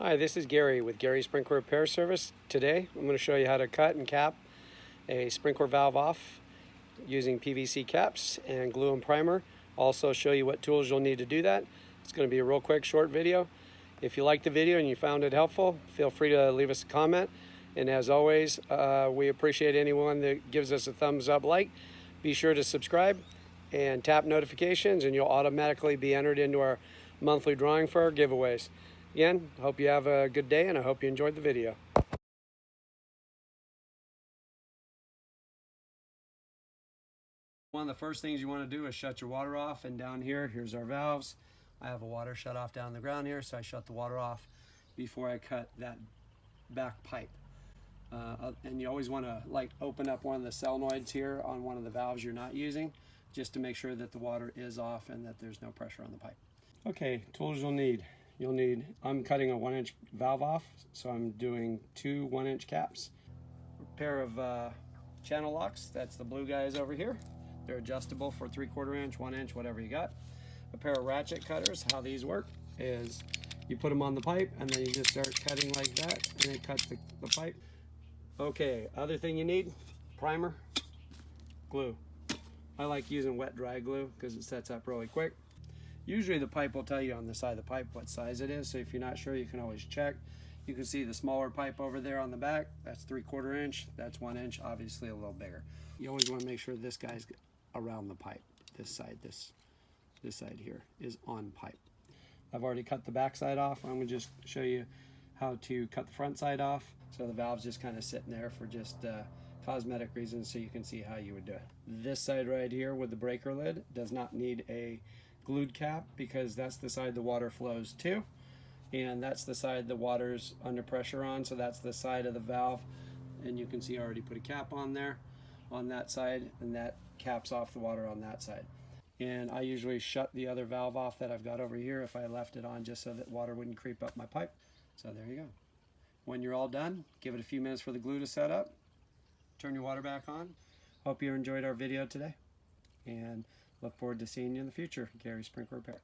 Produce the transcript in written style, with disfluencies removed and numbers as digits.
Hi, this is Gary with Gary's Sprinkler Repair Service. Today I'm going to show you how to cut and cap a sprinkler valve off using PVC caps and glue and primer. Also show you what tools you'll need to do that. It's going to be a real quick short video. If you liked the video and you found it helpful, feel free to leave us a comment. And as always, we appreciate anyone that gives us a thumbs up like. Be sure to subscribe and tap notifications and you'll automatically be entered into our monthly drawing for our giveaways. Again, hope you have a good day and I hope you enjoyed the video. One of the first things you want to do is shut your water off, and down here, here's our valves. I have a water shut off down the ground here, so I shut the water off before I cut that back pipe. And you always want to open up one of the solenoids here on one of the valves you're not using, just to make sure that the water is off and that there's no pressure on the pipe. Okay, tools you'll need. I'm cutting a 1-inch valve off, so I'm doing 2 1-inch caps. A pair of channel locks, that's the blue guys over here. They're adjustable for 3/4 inch, 1 inch, whatever you got. A pair of ratchet cutters. How these work is you put them on the pipe and then you just start cutting like that and it cuts the pipe. Okay, other thing you need, primer, glue. I like using wet dry glue because it sets up really quick. Usually the pipe will tell you on the side of the pipe what size it is, so if you're not sure you can always check. You can see the smaller pipe over there on the back, that's 3/4 inch, that's 1 inch, obviously a little bigger. You always want to make sure this guy's around the pipe. This side here is on pipe. I've already cut the back side off. I'm going to just show you how to cut the front side off. So the valve's just kind of sitting there for just cosmetic reasons, so you can see how you would do it. This side right here with the breaker lid does not need a glued cap because that's the side the water flows to, and that's the side the water's under pressure on, so that's the side of the valve, and you can see I already put a cap on there on that side, and that caps off the water on that side. And I usually shut the other valve off that I've got over here if I left it on, just so that water wouldn't creep up my pipe. So there you go. When you're all done, give it a few minutes for the glue to set up, turn your water back on. Hope you enjoyed our video today and look forward to seeing you in the future. Gary's Sprinkler Repair.